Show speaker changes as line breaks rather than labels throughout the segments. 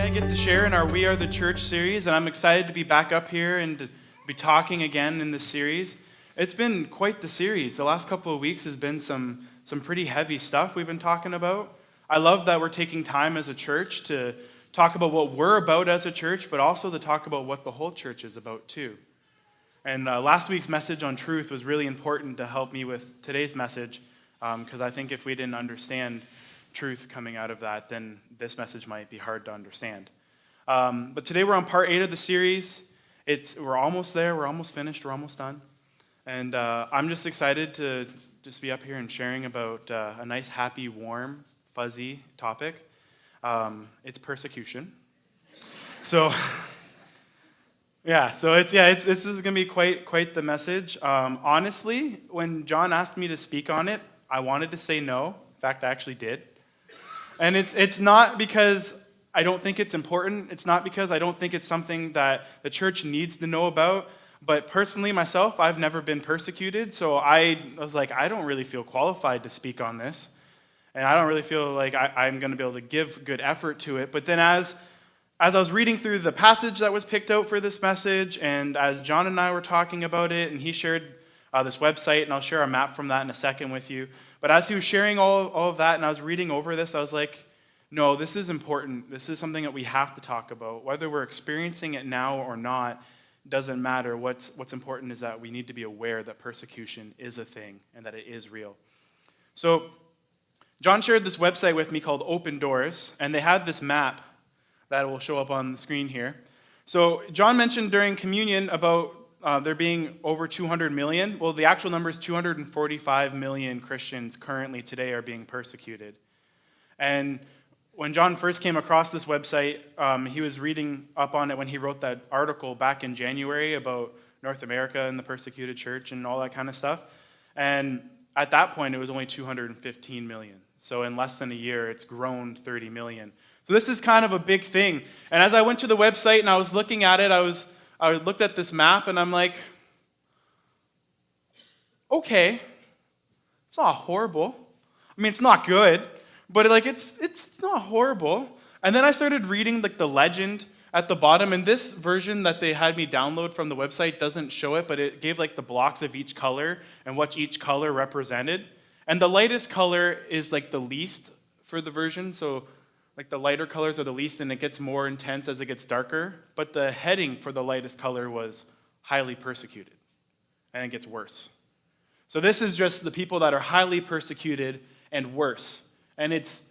I get to share in our We Are the Church series, and I'm excited to be back up here and to be talking again in this series. It's been quite the series. The last couple of weeks has been some pretty heavy stuff we've been talking about. I love that we're taking time as a church to talk about what we're about as a church, but also to talk about what the whole church is about too. And last week's message on truth was really important to help me with today's message, because I think if we didn't understand truth coming out of that, then this message might be hard to understand. But today we're on part 8 of the series. We're almost there. We're almost finished. We're almost done. And I'm just excited to just be up here and sharing about a nice, happy, warm, fuzzy topic. It's persecution. So, this is going to be quite the message. Honestly, when John asked me to speak on it, I wanted to say no. In fact, I actually did. And it's not because I don't think it's important. It's not because I don't think it's something that the church needs to know about. But personally, myself, I've never been persecuted. So I was like, I don't really feel qualified to speak on this. And I don't really feel like I'm going to be able to give good effort to it. But then as I was reading through the passage that was picked out for this message, and as John and I were talking about it, and he shared this website, and I'll share a map from that in a second with you. But as he was sharing all of that, and I was reading over this, I was like, no, this is important. This is something that we have to talk about. Whether we're experiencing it now or not doesn't matter. What's important is that we need to be aware that persecution is a thing and that it is real. So John shared this website with me called Open Doors, and they had this map that will show up on the screen here. So John mentioned during communion about there being over 200 million. Well, the actual number is 245 million Christians currently today are being persecuted. And when John first came across this website, he was reading up on it when he wrote that article back in January about North America and the persecuted church and all that kind of stuff. And at that point, it was only 215 million. So in less than a year, it's grown 30 million. So this is kind of a big thing. And as I went to the website and I was looking at it, I looked at this map and I'm like, okay, it's not horrible. I mean, it's not good, but it's not horrible. And then I started reading the legend at the bottom, and this version that they had me download from the website doesn't show it, but it gave the blocks of each color and what each color represented. And the lightest color is the least for the version, so the lighter colors are the least, and it gets more intense as it gets darker. But the heading for the lightest color was highly persecuted, and it gets worse. So this is just the people that are highly persecuted and worse. And it's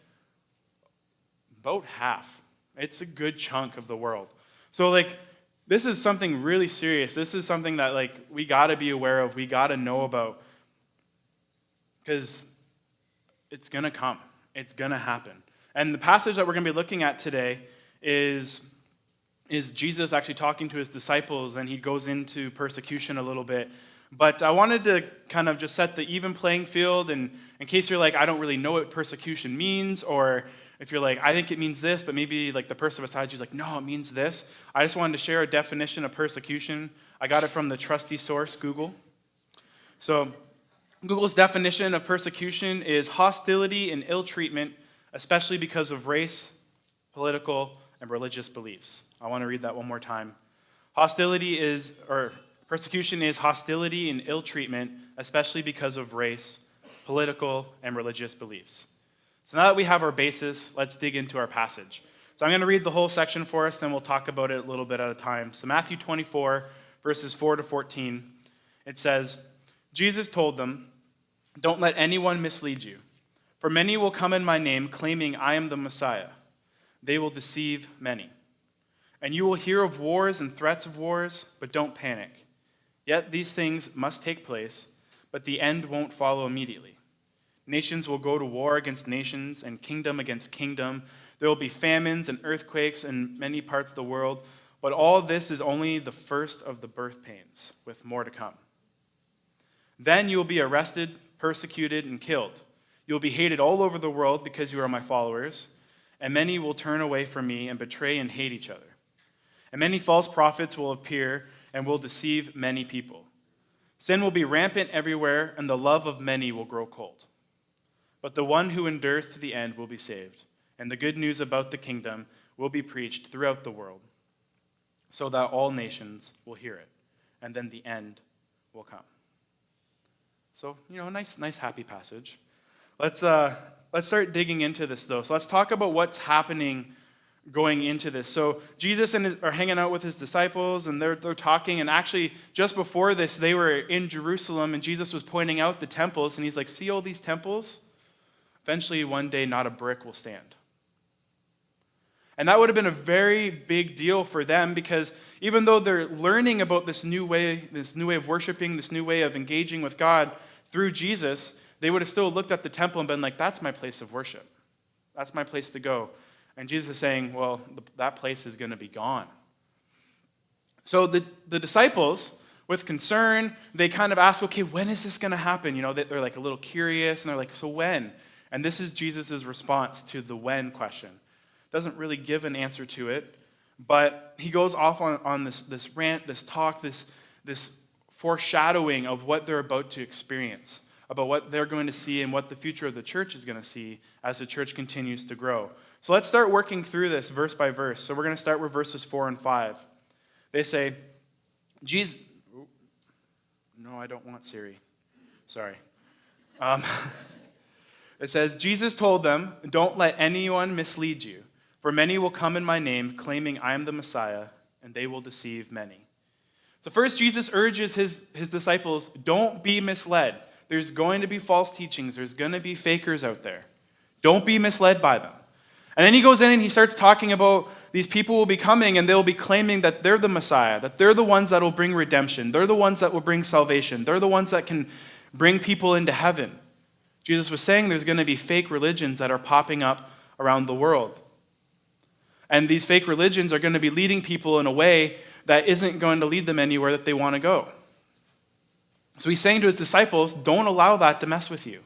about half. It's a good chunk of the world. So this is something really serious. This is something that we got to be aware of. We got to know about. Because it's going to come. It's going to happen. And the passage that we're going to be looking at today is Jesus actually talking to his disciples, and he goes into persecution a little bit. But I wanted to kind of just set the even playing field, and in case you're I don't really know what persecution means, or if you're I think it means this, but maybe the person beside you is no, it means this. I just wanted to share a definition of persecution. I got it from the trusty source, Google. So Google's definition of persecution is hostility and ill treatment, especially because of race, political, and religious beliefs. I want to read that one more time. Persecution is hostility and ill treatment, especially because of race, political, and religious beliefs. So now that we have our basis, let's dig into our passage. So I'm going to read the whole section for us, then we'll talk about it a little bit at a time. So Matthew 24, verses 4 to 14, it says, Jesus told them, "Don't let anyone mislead you. For many will come in my name, claiming I am the Messiah. They will deceive many. And you will hear of wars and threats of wars, but don't panic. Yet these things must take place, but the end won't follow immediately. Nations will go to war against nations, and kingdom against kingdom. There will be famines and earthquakes in many parts of the world, but all this is only the first of the birth pains, with more to come. Then you will be arrested, persecuted, and killed. You will be hated all over the world because you are my followers, and many will turn away from me and betray and hate each other. And many false prophets will appear and will deceive many people. Sin will be rampant everywhere, and the love of many will grow cold. But the one who endures to the end will be saved. And the good news about the kingdom will be preached throughout the world, so that all nations will hear it, and then the end will come. So, a nice happy passage. Let's start digging into this, though. So let's talk about what's happening going into this. So Jesus are hanging out with his disciples, and they're talking, and actually, just before this, they were in Jerusalem, and Jesus was pointing out the temples, and he's like, see all these temples? Eventually, one day, not a brick will stand. And that would have been a very big deal for them, because even though they're learning about this new way of worshiping, this new way of engaging with God through Jesus, they would have still looked at the temple and been like, that's my place of worship. That's my place to go. And Jesus is saying, well, that place is going to be gone. So the disciples, with concern, they kind of ask, okay, when is this going to happen? They're like a little curious, and they're like, so when? And this is Jesus' response to the when question. Doesn't really give an answer to it, but he goes off on this rant, this talk, this foreshadowing of what they're about to experience, about what they're going to see and what the future of the church is going to see as the church continues to grow. So let's start working through this verse by verse. So we're going to start with verses 4 and 5. They say, Jesus... No, I don't want Siri. Sorry. It says, Jesus told them, don't let anyone mislead you, for many will come in my name, claiming I am the Messiah, and they will deceive many. So first, Jesus urges his disciples, don't be misled. There's going to be false teachings. There's going to be fakers out there. Don't be misled by them. And then he goes in and he starts talking about these people will be coming and they'll be claiming that they're the Messiah, that they're the ones that will bring redemption. They're the ones that will bring salvation. They're the ones that can bring people into heaven. Jesus was saying there's going to be fake religions that are popping up around the world. And these fake religions are going to be leading people in a way that isn't going to lead them anywhere that they want to go. So he's saying to his disciples, don't allow that to mess with you.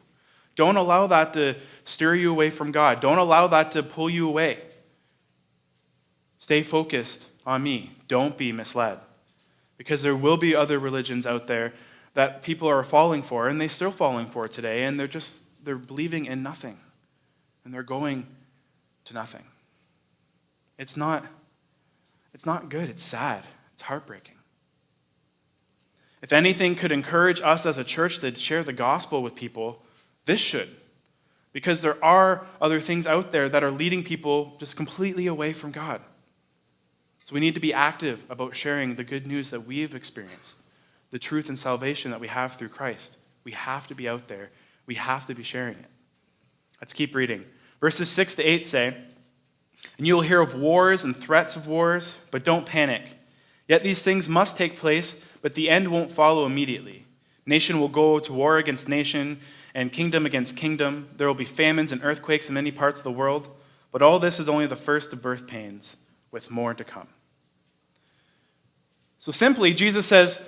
Don't allow that to stir you away from God. Don't allow that to pull you away. Stay focused on me. Don't be misled. Because there will be other religions out there that people are falling for, and they're still falling for today, and they're believing in nothing. And they're going to nothing. It's not good. It's sad. It's heartbreaking. If anything could encourage us as a church to share the gospel with people, this should. Because there are other things out there that are leading people just completely away from God. So we need to be active about sharing the good news that we've experienced, the truth and salvation that we have through Christ. We have to be out there. We have to be sharing it. Let's keep reading. Verses 6 to 8 say, and you will hear of wars and threats of wars, but don't panic. Yet these things must take place, but the end won't follow immediately. Nation will go to war against nation, and kingdom against kingdom. There will be famines and earthquakes in many parts of the world, but all this is only the first of birth pains, with more to come. So simply, Jesus says,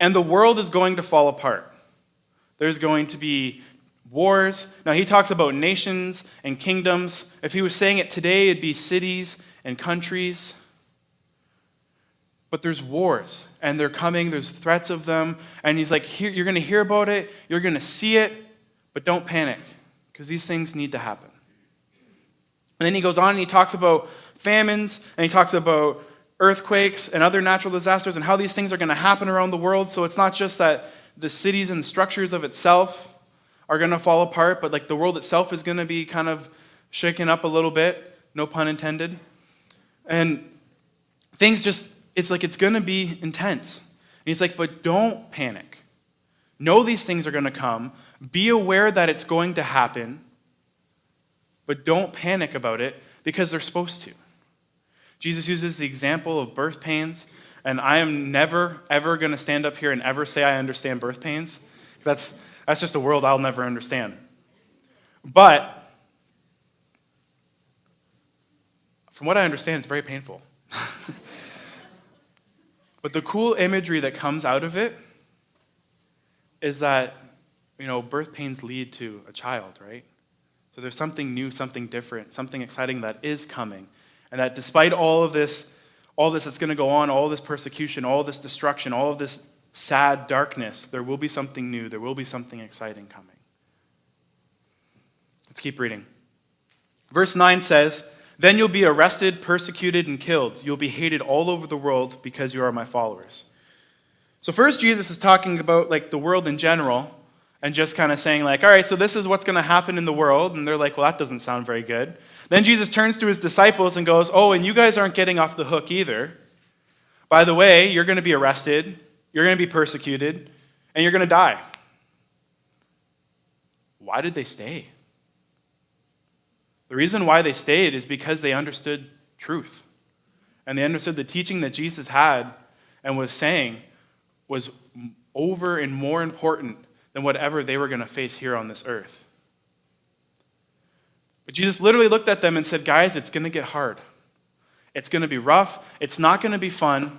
and the world is going to fall apart. There's going to be wars. Now, he talks about nations and kingdoms. If he was saying it today, it'd be cities and countries. But there's wars, and they're coming. There's threats of them. And he's like, here, you're going to hear about it. You're going to see it. But don't panic, because these things need to happen. And then he goes on and he talks about famines, and he talks about earthquakes and other natural disasters and how these things are going to happen around the world. So it's not just that the cities and the structures of itself are going to fall apart, but like the world itself is going to be kind of shaken up a little bit, no pun intended. And things it's like it's going to be intense. And he's like, but don't panic. Know these things are going to come. Be aware that it's going to happen, but don't panic about it because they're supposed to. Jesus uses the example of birth pains, and I am never, ever going to stand up here and ever say I understand birth pains. That's just a world I'll never understand. But from what I understand, it's very painful. But the cool imagery that comes out of it is that, birth pains lead to a child, right? So there's something new, something different, something exciting that is coming. And that despite all this that's going to go on, all this persecution, all this destruction, all of this sad darkness, there will be something new, there will be something exciting coming. Let's keep reading. Verse 9 says, Then you'll be arrested, persecuted, and killed. You'll be hated all over the world because you are my followers. So first Jesus is talking about like the world in general and just kind of saying like, all right, so this is what's going to happen in the world. And they're like, well, that doesn't sound very good. Then Jesus turns to his disciples and goes, oh, and you guys aren't getting off the hook either. By the way, you're going to be arrested, you're going to be persecuted, and you're going to die. Why did they stay? The reason why they stayed is because they understood truth. And they understood the teaching that Jesus had and was saying was over and more important than whatever they were going to face here on this earth. But Jesus literally looked at them and said, guys, it's going to get hard. It's going to be rough. It's not going to be fun.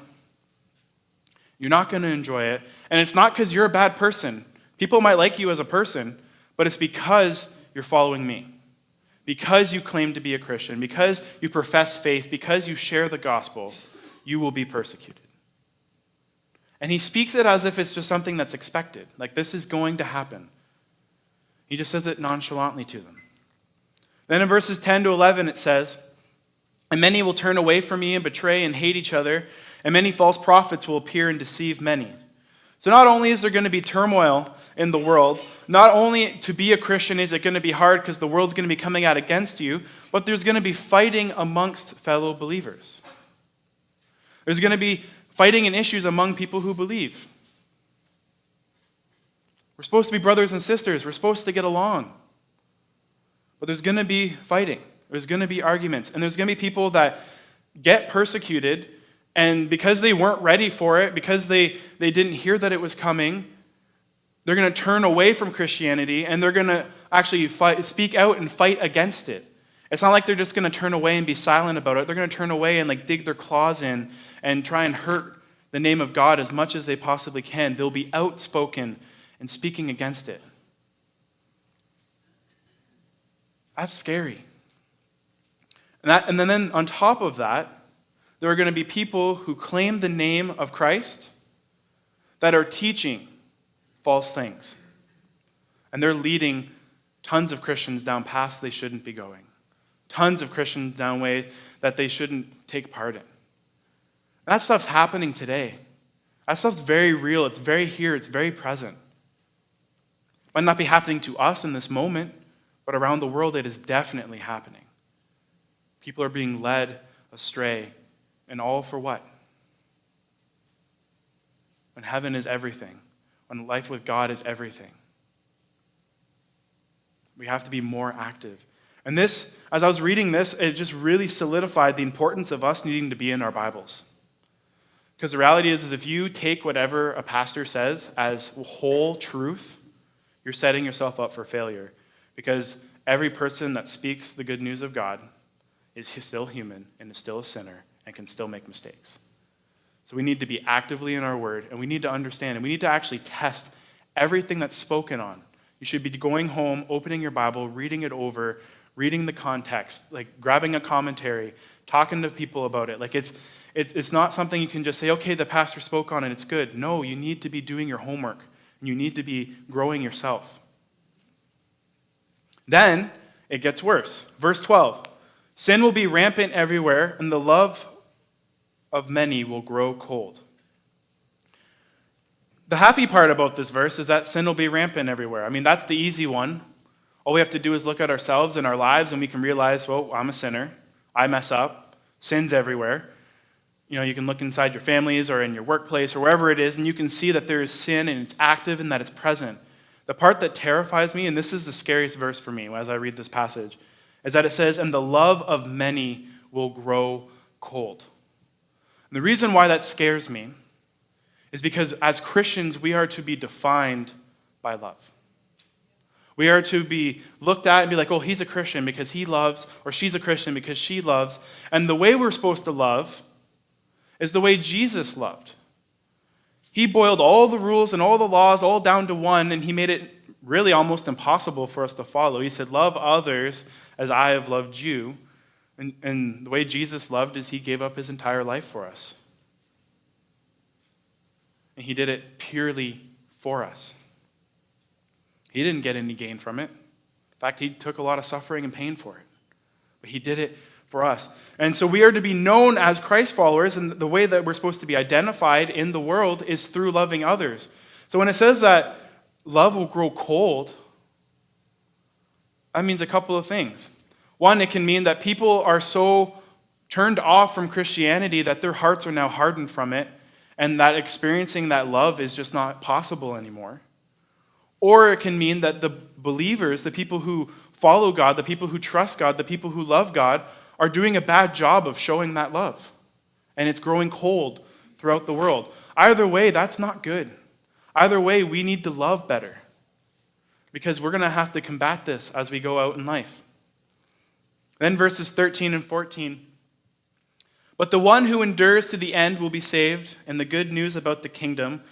You're not going to enjoy it. And it's not because you're a bad person. People might like you as a person, but it's because you're following me. Because you claim to be a Christian, because you profess faith, because you share the gospel, you will be persecuted. And he speaks it as if it's just something that's expected. Like this is going to happen. He just says it nonchalantly to them. Then in verses 10 to 11 it says, and many will turn away from me and betray and hate each other, and many false prophets will appear and deceive many. So not only is there going to be turmoil in the world, not only to be a Christian is it going to be hard because the world's going to be coming out against you, but there's going to be fighting amongst fellow believers. There's going to be fighting and issues among people who believe. We're supposed to be brothers and sisters. We're supposed to get along. But there's going to be fighting. There's going to be arguments. And there's going to be people that get persecuted, and because they weren't ready for it, because they didn't hear that it was coming, they're going to turn away from Christianity, and they're going to actually speak out and fight against it. It's not like they're just going to turn away and be silent about it. They're going to turn away and like dig their claws in and try and hurt the name of God as much as they possibly can. They'll be outspoken and speaking against it. That's scary. And then on top of that, there are going to be people who claim the name of Christ that are teaching false things. And they're leading tons of Christians down paths they shouldn't be going. Tons of Christians down ways that they shouldn't take part in. That stuff's happening today. That stuff's very real. It's very here. It's very present. It might not be happening to us in this moment, but around the world it is definitely happening. People are being led astray, and all for what? When heaven is everything. When life with God is everything. We have to be more active. And this, as I was reading this, it just really solidified the importance of us needing to be in our Bibles. Because the reality is if you take whatever a pastor says as whole truth, you're setting yourself up for failure. Because every person that speaks the good news of God is still human and is still a sinner and can still make mistakes. So we need to be actively in our word, and we need to understand, and we need to actually test everything that's spoken on. You should be going home, opening your Bible, reading it over, reading the context, like grabbing a commentary, talking to people about it. Like it's not something you can just say, okay, the pastor spoke on it, it's good. No, you need to be doing your homework, and you need to be growing yourself. Then it gets worse. Verse 12, sin will be rampant everywhere, and the love of many will grow cold. The happy part about this verse is that sin will be rampant everywhere. I mean, that's the easy one. All we have to do is look at ourselves and our lives, and we can realize, well, I'm a sinner. I mess up. Sin's everywhere. You know, you can look inside your families or in your workplace or wherever it is, and you can see that there is sin, and it's active and that it's present. The part that terrifies me, and this is the scariest verse for me as I read this passage, is that it says, and the love of many will grow cold. And the reason why that scares me is because as Christians, we are to be defined by love. We are to be looked at and be like, oh, he's a Christian because he loves, or she's a Christian because she loves. And the way we're supposed to love is the way Jesus loved. He boiled all the rules and all the laws all down to one, and he made it really almost impossible for us to follow. He said, love others as I have loved you. And the way Jesus loved is he gave up his entire life for us. And he did it purely for us. He didn't get any gain from it. In fact, he took a lot of suffering and pain for it. But he did it for us. And so we are to be known as Christ followers, and the way that we're supposed to be identified in the world is through loving others. So when it says that love will grow cold, that means a couple of things. One, it can mean that people are so turned off from Christianity that their hearts are now hardened from it, and that experiencing that love is just not possible anymore. Or it can mean that the believers, the people who follow God, the people who trust God, the people who love God, are doing a bad job of showing that love. And it's growing cold throughout the world. Either way, that's not good. Either way, we need to love better, because we're going to have to combat this as we go out in life. Then verses 13 and 14. But the one who endures to the end will be saved, and the good news about the kingdom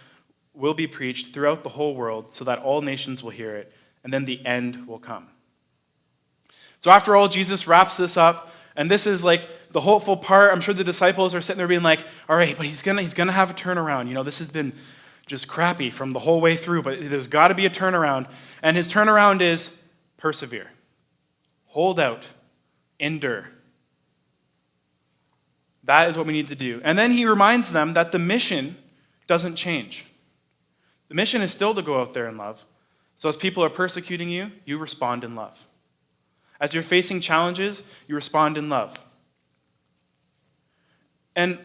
will be preached throughout the whole world, so that all nations will hear it, and then the end will come. So after all, Jesus wraps this up, and this is like the hopeful part. I'm sure the disciples are sitting there being like, all right, but he's gonna have a turnaround. You know, this has been just crappy from the whole way through, but there's got to be a turnaround. And his turnaround is persevere, hold out, endure. That is what we need to do. And then he reminds them that the mission doesn't change. The mission is still to go out there in love. So as people are persecuting you, you respond in love. As you're facing challenges, you respond in love. And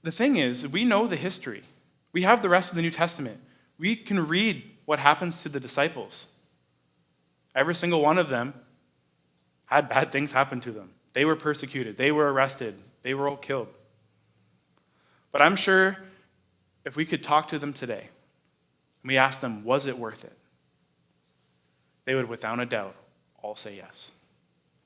the thing is, we know the history. We have the rest of the New Testament. We can read what happens to the disciples. Every single one of them had bad things happen to them. They were persecuted. They were arrested. They were all killed. But I'm sure if we could talk to them today, and we asked them, was it worth it? They would, without a doubt, all say yes.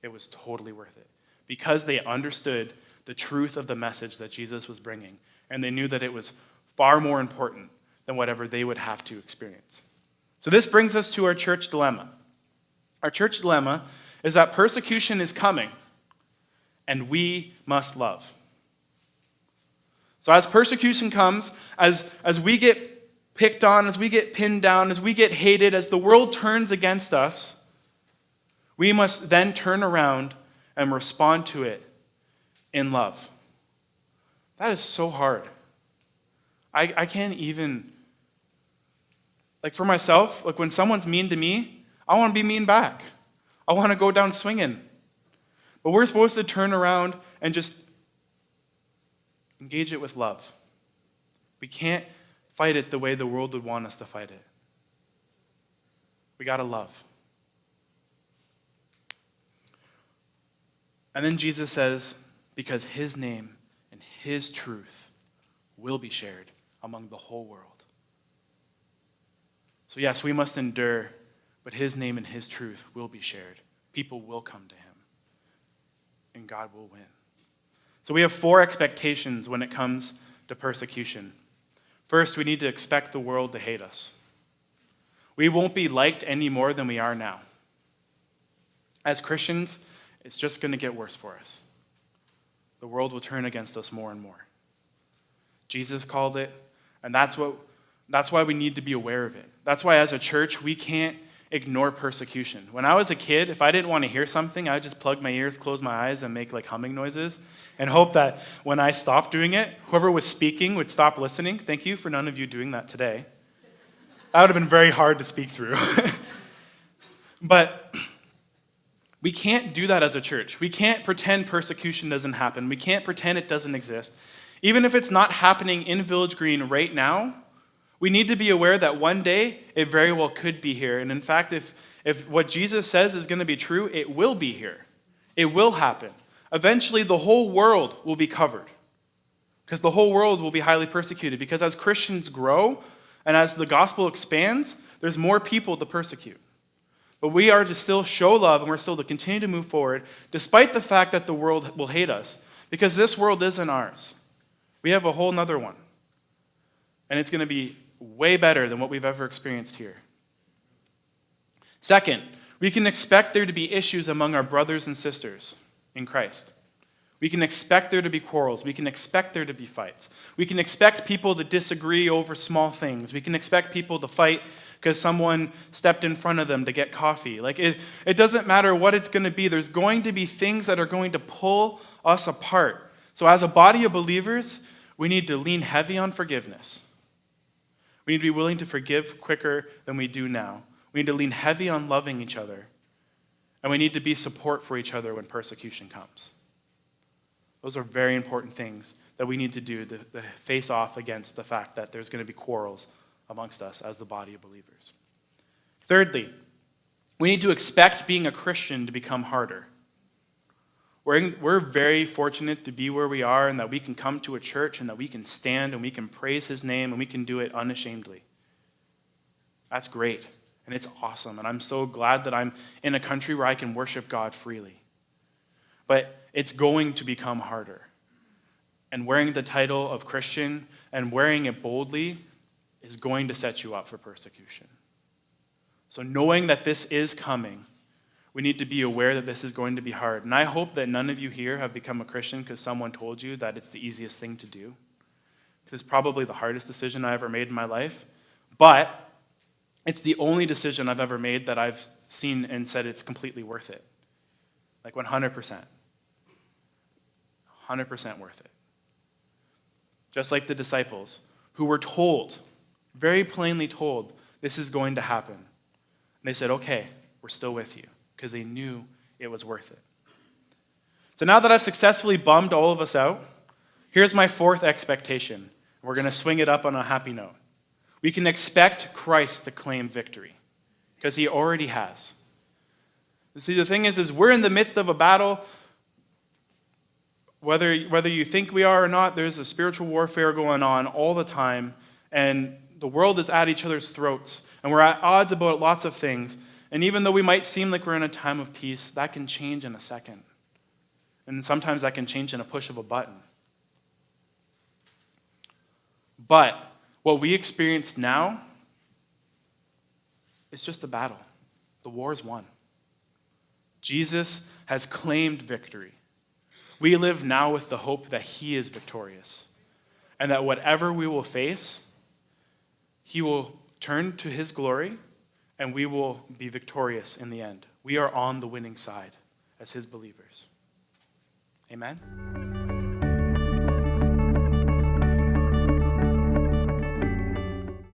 It was totally worth it. Because they understood the truth of the message that Jesus was bringing, and they knew that it was far more important than whatever they would have to experience. So this brings us to our church dilemma. Our church dilemma is that persecution is coming, and we must love. So as persecution comes, as we get picked on, as we get pinned down, as we get hated, as the world turns against us, we must then turn around and respond to it in love. That is so hard. I can't even, like for myself, like when someone's mean to me, I want to be mean back. I want to go down swinging. But we're supposed to turn around and just engage it with love. We can't fight it the way the world would want us to fight it. We got to love. And then Jesus says, because his name and his truth will be shared among the whole world. So yes, we must endure, but his name and his truth will be shared. People will come to him, and God will win. So we have 4 expectations when it comes to persecution. First, we need to expect the world to hate us. We won't be liked any more than we are now. As Christians, it's just going to get worse for us. The world will turn against us more and more. Jesus called it, and that's why we need to be aware of it. That's why as a church, we can't ignore persecution. When I was a kid, if I didn't want to hear something, I would just plug my ears, close my eyes, and make like humming noises, and hope that when I stopped doing it, whoever was speaking would stop listening. Thank you for none of you doing that today. That would have been very hard to speak through. But we can't do that as a church. We can't pretend persecution doesn't happen. We can't pretend it doesn't exist. Even if it's not happening in Village Green right now, we need to be aware that one day it very well could be here. And in fact, if what Jesus says is going to be true, it will be here. It will happen. Eventually, the whole world will be covered, because the whole world will be highly persecuted. Because as Christians grow and as the gospel expands, there's more people to persecute. But we are to still show love, and we're still to continue to move forward, despite the fact that the world will hate us, because this world isn't ours. We have a whole nother one. And it's going to be way better than what we've ever experienced here. Second, we can expect there to be issues among our brothers and sisters in Christ. We can expect there to be quarrels. We can expect there to be fights. We can expect people to disagree over small things. We can expect people to fight because someone stepped in front of them to get coffee. Like it doesn't matter what it's going to be. There's going to be things that are going to pull us apart. So as a body of believers, we need to lean heavy on forgiveness. We need to be willing to forgive quicker than we do now. We need to lean heavy on loving each other. And we need to be support for each other when persecution comes. Those are very important things that we need to do to face off against the fact that there's going to be quarrels amongst us as the body of believers. Thirdly, we need to expect being a Christian to become harder. We're very fortunate to be where we are and that we can come to a church and that we can stand and we can praise his name and we can do it unashamedly. That's great, and it's awesome, and I'm so glad that I'm in a country where I can worship God freely. But it's going to become harder. And wearing the title of Christian and wearing it boldly is going to set you up for persecution. So knowing that this is coming, we need to be aware that this is going to be hard. And I hope that none of you here have become a Christian because someone told you that it's the easiest thing to do. Because it's probably the hardest decision I ever made in my life. But it's the only decision I've ever made that I've seen and said it's completely worth it. Like 100%. 100% worth it. Just like the disciples who were told, very plainly told, this is going to happen. And they said, okay, we're still with you, because they knew it was worth it. So now that I've successfully bummed all of us out, here's my fourth expectation. We're going to swing it up on a happy note. We can expect Christ to claim victory, because he already has. See, the thing is we're in the midst of a battle. Whether you think we are or not, there's a spiritual warfare going on all the time, and the world is at each other's throats, and we're at odds about lots of things. And even though we might seem like we're in a time of peace, that can change in a second. And sometimes that can change in a push of a button. But what we experience now is just a battle. The war is won. Jesus has claimed victory. We live now with the hope that he is victorious, and that whatever we will face, he will turn to his glory, and we will be victorious in the end. We are on the winning side as his believers. Amen?